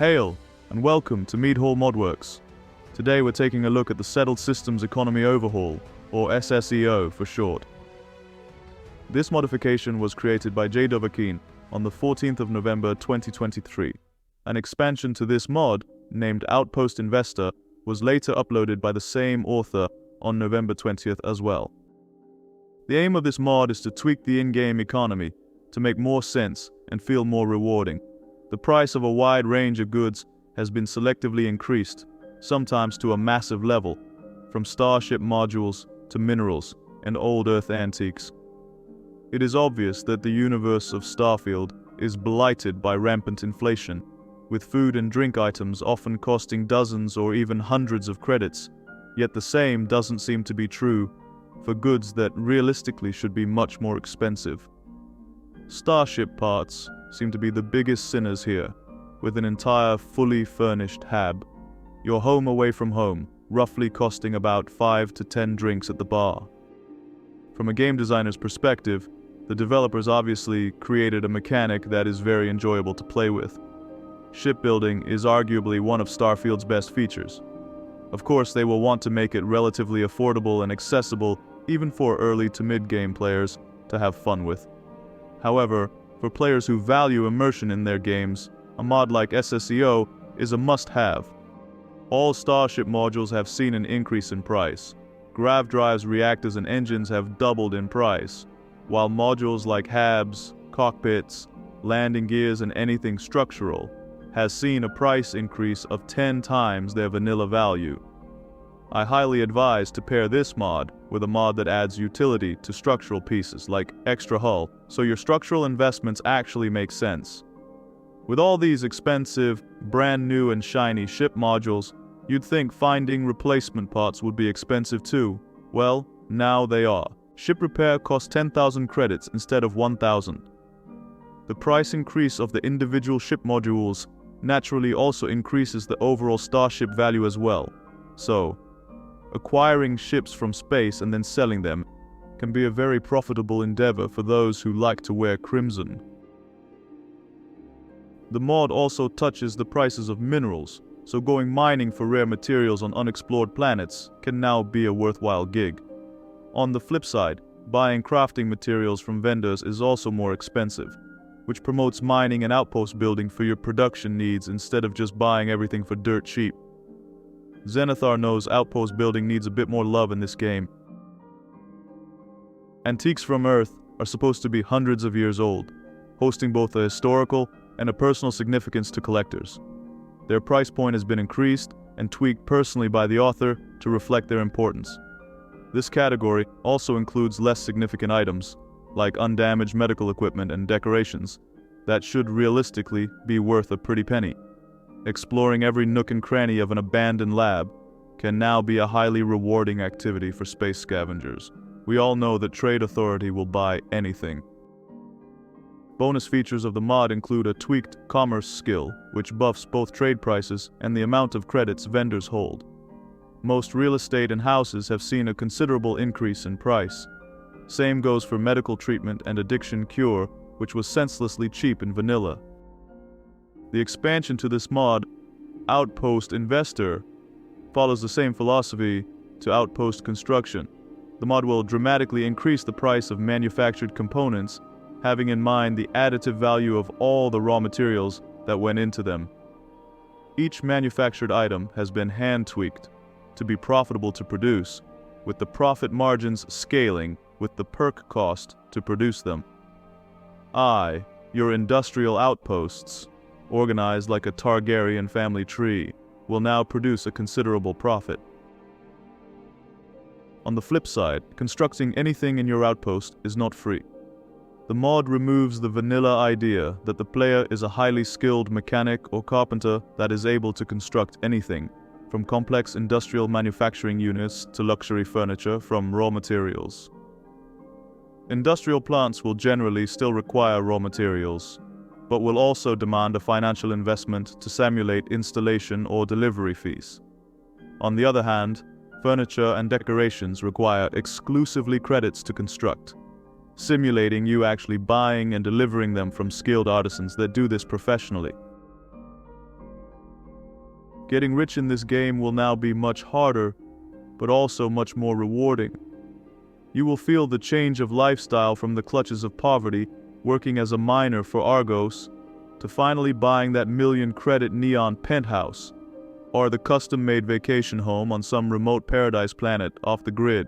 Hail, and welcome to Overhaul Modworks. Today we're taking a look at the Settled Systems Economy Overhaul, or SSEO for short. This modification was created by J. Dovahkiin on the 14th of November 2023. An expansion to this mod, named Outpost Investor, was later uploaded by the same author on November 20th as well. The aim of this mod is to tweak the in-game economy to make more sense and feel more rewarding. The price of a wide range of goods has been selectively increased, sometimes to a massive level, from Starship modules to minerals and old Earth antiques. It is obvious that the universe of Starfield is blighted by rampant inflation, with food and drink items often costing dozens or even hundreds of credits, yet the same doesn't seem to be true for goods that realistically should be much more expensive. Starship parts seem to be the biggest sinners here, with an entire fully furnished hab, your home away from home, roughly costing about 5 to 10 drinks at the bar. From a game designer's perspective, the developers obviously created a mechanic that is very enjoyable to play with. Shipbuilding is arguably one of Starfield's best features. Of course, they will want to make it relatively affordable and accessible even for early to mid-game players to have fun with. However, for players who value immersion in their games, a mod like SSEO is a must-have. All Starship modules have seen an increase in price. Grav drives, reactors, and engines have doubled in price, while modules like habs, cockpits, landing gears, and anything structural has seen a price increase of 10 times their vanilla value. I highly advise to pair this mod with a mod that adds utility to structural pieces like extra hull, so your structural investments actually make sense. With all these expensive, brand new and shiny ship modules, you'd think finding replacement parts would be expensive too. Well, now they are. Ship repair costs 10,000 credits instead of 1,000. The price increase of the individual ship modules naturally also increases the overall Starship value as well. So, acquiring ships from space and then selling them can be a very profitable endeavor for those who like to wear crimson. The mod also touches the prices of minerals, so going mining for rare materials on unexplored planets can now be a worthwhile gig. On the flip side, buying crafting materials from vendors is also more expensive, which promotes mining and outpost building for your production needs instead of just buying everything for dirt cheap. Zenithar knows outpost building needs a bit more love in this game. Antiques from Earth are supposed to be hundreds of years old, hosting both a historical and a personal significance to collectors. Their price point has been increased and tweaked personally by the author to reflect their importance. This category also includes less significant items, like undamaged medical equipment and decorations, that should realistically be worth a pretty penny. Exploring every nook and cranny of an abandoned lab can now be a highly rewarding activity for space scavengers. We all know that Trade Authority will buy anything. Bonus features of the mod include a tweaked commerce skill, which buffs both trade prices and the amount of credits vendors hold. Most real estate and houses have seen a considerable increase in price. Same goes for medical treatment and addiction cure, which was senselessly cheap in vanilla. The expansion to this mod, Outpost Investor, follows the same philosophy to Outpost Construction. The mod will dramatically increase the price of manufactured components, having in mind the additive value of all the raw materials that went into them. Each manufactured item has been hand-tweaked to be profitable to produce, with the profit margins scaling with the perk cost to produce them. Your industrial outposts, organized like a Targaryen family tree, will now produce a considerable profit. On the flip side, constructing anything in your outpost is not free. The mod removes the vanilla idea that the player is a highly skilled mechanic or carpenter that is able to construct anything, from complex industrial manufacturing units to luxury furniture from raw materials. Industrial plants will generally still require raw materials, but will also demand a financial investment to simulate installation or delivery fees. On the other hand, furniture and decorations require exclusively credits to construct, simulating you actually buying and delivering them from skilled artisans that do this professionally. Getting rich in this game will now be much harder, but also much more rewarding. You will feel the change of lifestyle from the clutches of poverty, working as a miner for Argos, to finally buying that million-credit neon penthouse, or the custom-made vacation home on some remote paradise planet off the grid.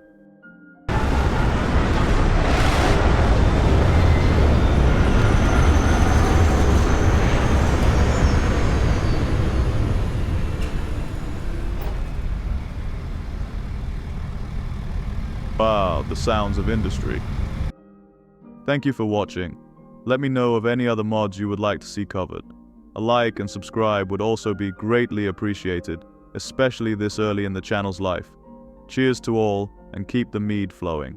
Wow, the sounds of industry. Thank you for watching. Let me know of any other mods you would like to see covered. A like and subscribe would also be greatly appreciated, especially this early in the channel's life. Cheers to all, and keep the mead flowing.